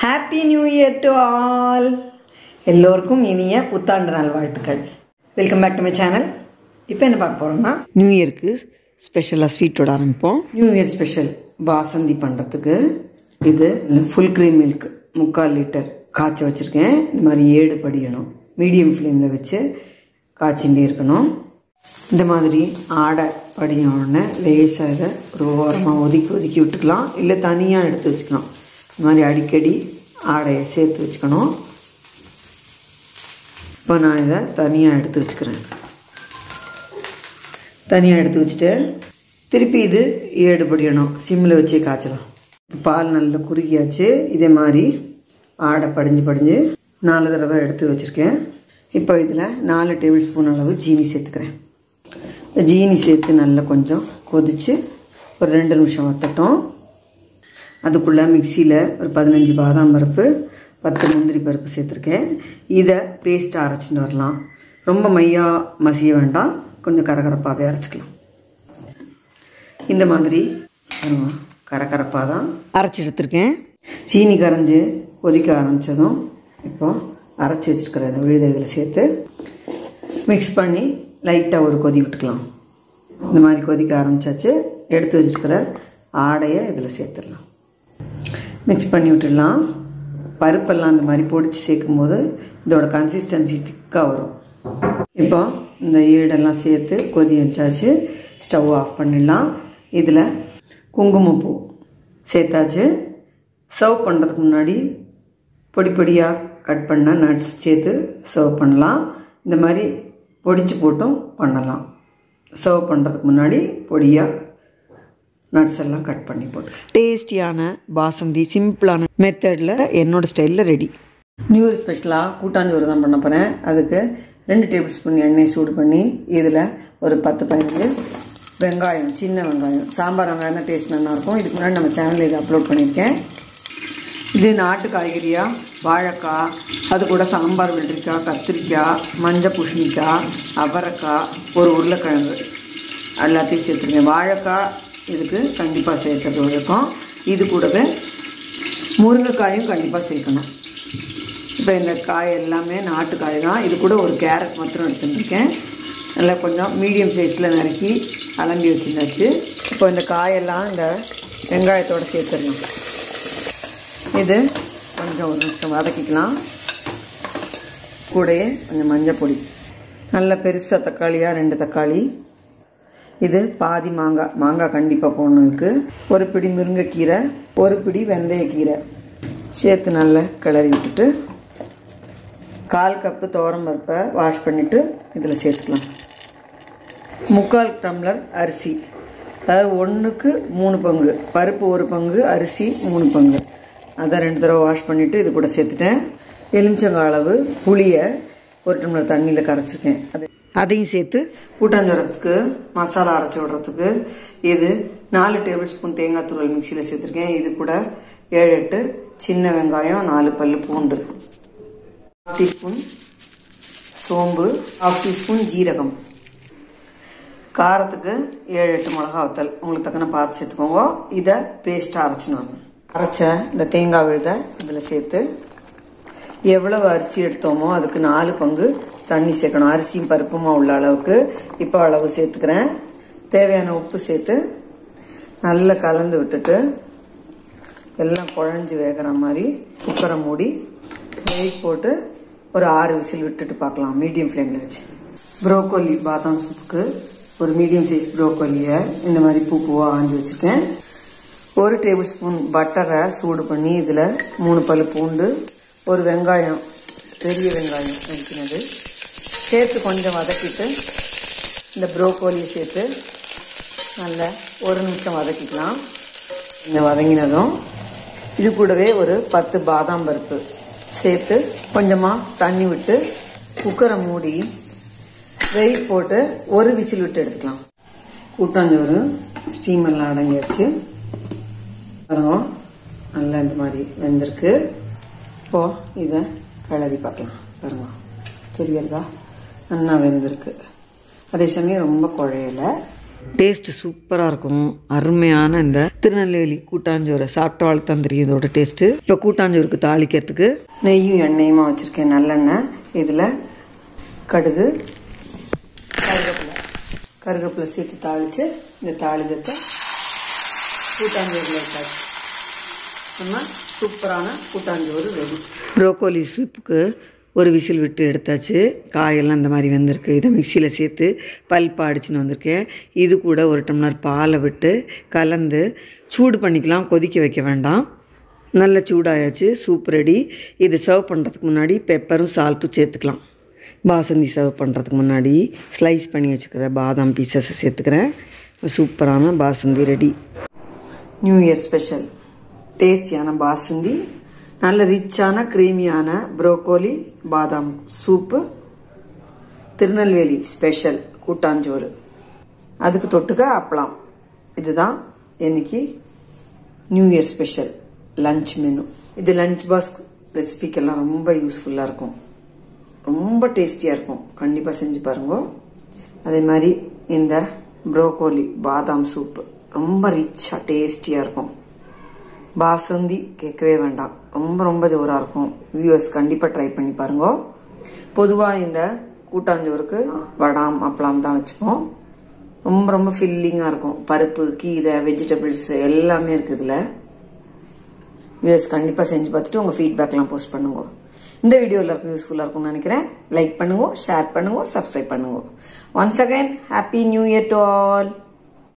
Happy New Year to all! எல்லோருக்கும் இனிய புத்தாண்டு நாள் வாழ்த்துக்கள். Welcome back to my channel. இப்போ என்ன பார்க்க போகிறோம்னா நியூ இயருக்கு ஸ்பெஷலாக ஸ்வீட்டோட ஆரம்பிப்போம். நியூ இயர் ஸ்பெஷல் பாசந்தி பண்ணுறதுக்கு இது ஃபுல் க்ரீம் மில்க் 3/4 லிட்டர் காய்ச்சி வச்சுருக்கேன். இந்த மாதிரி 7 படியணும். மீடியம் ஃப்ளேமில் வச்சு காய்ச்சிகிட்டே இருக்கணும். இந்த மாதிரி ஆடை படியோடனே லேசாக இதை ஒரு ஓரமாக ஒதுக்கி விட்டுக்கலாம், இல்லை தனியாக எடுத்து வச்சுக்கலாம். இந்த மாதிரி அடிக்கடி ஆடையை சேர்த்து வச்சுக்கணும். இப்போ நான் இதை தனியாக எடுத்து வச்சுக்கிறேன். தனியாக எடுத்து வச்சுட்டு திருப்பி இது 7 படியணும் சிம்மில் வச்சே காய்ச்சலாம். பால் நல்லா குறுகியாச்சு. இதே மாதிரி ஆடை படிஞ்சு 4 தடவை எடுத்து வச்சுருக்கேன். இப்போ இதில் 4 டேபிள் ஸ்பூன் அளவு ஜீனி சேர்த்துக்கிறேன். ஜீனி சேர்த்து நல்லா கொஞ்சம் கொதித்து ஒரு 2 நிமிஷம் வத்தட்டும். அதுக்குள்ளே மிக்சியில் ஒரு 15 பாதாம் பருப்பு 10 முந்திரி பருப்பு சேர்த்துருக்கேன். இதை பேஸ்ட்டாக அரைச்சிட்டு வரலாம். ரொம்ப மையாக மசிய வேண்டாம், கொஞ்சம் கரகரப்பாகவே அரைச்சிக்கலாம். இந்த மாதிரி கரகரப்பாக தான் அரைச்சி எடுத்துருக்கேன். சீனி கரைஞ்சி கொதிக்க ஆரம்பித்ததும் இப்போது அரைச்சி வச்சுருக்கிற இந்த விழுதை இதில் சேர்த்து மிக்ஸ் பண்ணி லைட்டாக ஒரு கொதி விட்டுக்கலாம். இந்த மாதிரி கொதிக்க ஆரம்பித்தாச்சு. எடுத்து வச்சுருக்கிற ஆடையை இதில் சேர்த்துடலாம். மிக்ஸ் பண்ணி விட்டுடலாம். பருப்பெல்லாம் இந்த மாதிரி பொடிச்சு சேர்க்கும்போது இதோட கன்சிஸ்டன்சி திக்காக வரும். இப்போ இந்த ஈடெல்லாம் சேர்த்து கொதி வச்சாச்சு. ஸ்டவ் ஆஃப் பண்ணிடலாம். இதில் குங்குமப்பூ சேர்த்தாச்சு. சர்வ் பண்ணுறதுக்கு முன்னாடி பொடியாக கட் பண்ண நட்ஸ் சேர்த்து சர்வ் பண்ணலாம். இந்த மாதிரி பொடிச்சு போட்டும் பண்ணலாம். சர்வ் பண்ணுறதுக்கு முன்னாடி பொடியாக நட்ஸ் எல்லாம் கட் பண்ணி போட்டு டேஸ்டியான பாசந்தி சிம்பிளான மெத்தடில் என்னோடய ஸ்டைலில் ரெடி. நியூ இயர் ஸ்பெஷலாக கூட்டாஞ்சோறு தான் பண்ண போகிறேன். அதுக்கு 2 டேபிள் ஸ்பூன் எண்ணெய் சூடு பண்ணி இதில் ஒரு 10-15 வெங்காயம், சின்ன வெங்காயம், சாம்பார் வெங்காயம் தான் டேஸ்ட் நல்லாயிருக்கும். இதுக்கு முன்னாடி நம்ம சேனலில் இதை அப்லோட் பண்ணியிருக்கேன். இது நாட்டு காய்கறியாக வாழைக்காய், அது கூட சாம்பார் வெள்ளரிக்காய், கத்திரிக்காய், மஞ்சள் பூசணிக்காய், அவரைக்காய், ஒரு உருளைக்கிழங்கு எல்லாத்தையும் சேர்த்துருக்கேன். வாழைக்காய் இதுக்கு கண்டிப்பாக சேர்க்கறது இருக்கும். இது கூடவே முருங்கைக்காயும் கண்டிப்பாக சேர்க்கணும். இப்போ இந்த காய் எல்லாமே நாட்டு காய் தான். இது கூட ஒரு கேரட் மாத்திரம் எடுத்துட்டுருக்கேன். நல்லா கொஞ்சம் மீடியம் சைஸில் நறுக்கி அலம்பி வச்சுருந்தாச்சு. இப்போ இந்த காயெல்லாம் இந்த வெங்காயத்தோடு சேர்த்துடணும். இது கொஞ்சம் ஒரு நிமிஷம் வதக்கிக்கலாம். கூடயே கொஞ்சம் மஞ்சள் பொடி, நல்ல பெருசாக தக்காளியாக 2 தக்காளி, இது பாதி மாங்காய் கண்டிப்பாக போடணுக்கு, ஒரு பிடி முருங்கைக்கீரை, ஒரு பிடி வெந்தயக்கீரை சேர்த்து நல்லா கிளறி விட்டுட்டு 1/4 கப்பு துவரம்பருப்பை வாஷ் பண்ணிவிட்டு இதில் சேர்த்துக்கலாம். 3/4 டம்ளர் அரிசி, அதாவது 1க்கு 3 பங்கு பருப்பு, 1 பங்கு அரிசி, 3 பங்கு. அதை 2 தடவை வாஷ் பண்ணிவிட்டு இது கூட சேர்த்துட்டேன். எலுமிச்சங்காய் அளவு புளியை 1 டம்ளர் தண்ணியில் கரைச்சிருக்கேன். அதையும் சேர்த்து கூட்டாஞ்சோறத்துக்கு மசாலா அரைச்சி விடுறதுக்கு இது 4 டேபிள் ஸ்பூன் தேங்காய் துருவல் மிக்சியில் சேர்த்துருக்கேன். இது கூட 7-8 சின்ன வெங்காயம், 4 பல்லு பூண்டு, 1/2 டீஸ்பூன் சோம்பு, 1/2 டீஸ்பூன் ஜீரகம், காரத்துக்கு 7-8 மிளகா வத்தல் உங்களுக்கு தக்கன பார்த்து சேர்த்துக்கோங்க. இதை பேஸ்ட்டாக அரைச்சினோம். அரைச்ச இந்த தேங்காய் விழுதை இதில் சேர்த்து எவ்வளவு அரிசி எடுத்தோமோ அதுக்கு 4 பங்கு தண்ணி சேர்க்கணும். அரிசியும் பருப்புமா உள்ள அளவுக்கு இப்போ அளவு சேர்த்துக்கிறேன். தேவையான உப்பு சேர்த்து நல்லா கலந்து விட்டுட்டு எல்லாம் குழஞ்சி வேகிற மாதிரி குக்கரை மூடி வெயிட் போட்டு ஒரு 6 விசில் விட்டுட்டு பார்க்கலாம், மீடியம் ஃப்ளேமில் வச்சு. ப்ரோக்கோலி பாதாம் சூப்புக்கு ஒரு மீடியம் சைஸ் ப்ரோக்கோலியை இந்த மாதிரி பூவாக ஆஞ்சி வச்சுருக்கேன். 1 டேபிள் ஸ்பூன் பட்டரை சூடு பண்ணி இதில் 3 பல்லு பூண்டு, ஒரு வெங்காயம், பெரிய வெங்காயம் நறுக்கினது சேர்த்து கொஞ்சம் வதக்கிட்டு இந்த ப்ரோக்கோலியை சேர்த்து நல்லா 1 நிமிஷம் வதக்கிக்கலாம். இந்த வதங்கினதும் இது கூடவே ஒரு 10 பாதாம் பருப்பு சேர்த்து கொஞ்சமாக தண்ணி விட்டு குக்கரை மூடி வெயிட் போட்டு 1 விசில் விட்டு எடுத்துக்கலாம். கூட்டாஞ்சோறு ஸ்டீமர்லாம் அடங்கியாச்சு. பாருங்க நல்லா இந்த மாதிரி வெந்திருக்கு. இப்போது இதை கிளறி பார்க்கலாம். பாருங்க தெரியுறதா, நல்லா வெந்திருக்கு. அதே சமயம் ரொம்ப குழையலை. டேஸ்ட்டு சூப்பராக இருக்கும். அருமையான இந்த திருநெல்வேலி கூட்டாஞ்சோறு சாப்பிட்டாலும் தான் தெரியும் இதோட டேஸ்ட்டு. இப்போ கூட்டாஞ்சோறுக்கு தாளிக்கிறதுக்கு நெய்யும் எண்ணெயுமா வச்சுருக்கேன், நல்லெண்ணெய். இதில் கடுகு, கருவேப்பிலை சேர்த்து தாளித்து இந்த தாளிதத்தை கூட்டாஞ்சோறுல வச்சாச்சு. நம்ம சூப்பரான கூட்டாஞ்சோறு ரெடி. ப்ரோக்கோலி சூப்புக்கு ஒரு விசில் விட்டு எடுத்தாச்சு. காயெல்லாம் இந்த மாதிரி வந்திருக்கு. இதை மிக்சியில் சேர்த்து பல்பாக அடிச்சுன்னு வந்திருக்கேன். இது கூட 1 டம்ளர் பாலை விட்டு கலந்து சூடு பண்ணிக்கலாம், கொதிக்க வைக்க வேண்டாம். நல்ல சூடாயாச்சு, சூப் ரெடி. இது சர்வ் பண்ணுறதுக்கு முன்னாடி பெப்பரும் சால்ட்டும் சேர்த்துக்கலாம். பாசந்தி சர்வ் பண்ணுறதுக்கு முன்னாடி ஸ்லைஸ் பண்ணி வச்சுக்கிற பாதாம் பீசஸை சேர்த்துக்கிறேன். சூப்பரான basundi ready. New year special டேஸ்டியான பாசந்தி, நல்ல ரிச்சான க்ரீமியான ப்ரோக்கோலி பாதாம் சூப்பு, திருநெல்வேலி ஸ்பெஷல் கூட்டாஞ்சோறு, அதுக்கு தொட்டுக்க அப்பளம். இதுதான் இன்னைக்கு new year special lunch menu. இது லஞ்ச் பாக்ஸ் ரெசிபிக்கெல்லாம் ரொம்ப யூஸ்ஃபுல்லாக இருக்கும், ரொம்ப டேஸ்டியாக இருக்கும். கண்டிப்பாக செஞ்சு பாருங்க. அதே மாதிரி இந்த ப்ரோக்கோலி பாதாம் சூப்பு ரொம்ப ரிச்சாக டேஸ்டியாக இருக்கும். பாசந்தி கேட்கவே வேண்டாம், ரொம்ப ரொம்ப ஜோராக இருக்கும். வியூவர்ஸ் கண்டிப்பாக ட்ரை பண்ணி பாருங்க. பொதுவாக இந்த கூட்டாஞ்சோறுக்கு வடாம் அப்பளம் தான் வச்சுப்போம். ரொம்ப ரொம்ப ஃபில்லிங்காக இருக்கும். பருப்பு, கீரை, வெஜிடபிள்ஸ் எல்லாமே இருக்குது இதில். வியூவர்ஸ் கண்டிப்பாக செஞ்சு பார்த்துட்டு உங்கள் ஃபீட்பேக்லாம் போஸ்ட் பண்ணுங்க. இந்த வீடியோ எல்லாருக்கும் யூஸ்ஃபுல்லாக இருக்கும்னு நினைக்கிறேன். லைக் பண்ணுங்க, ஷேர் பண்ணுங்க, சப்ஸ்கிரைப் பண்ணுங்க. Once again happy new year to all.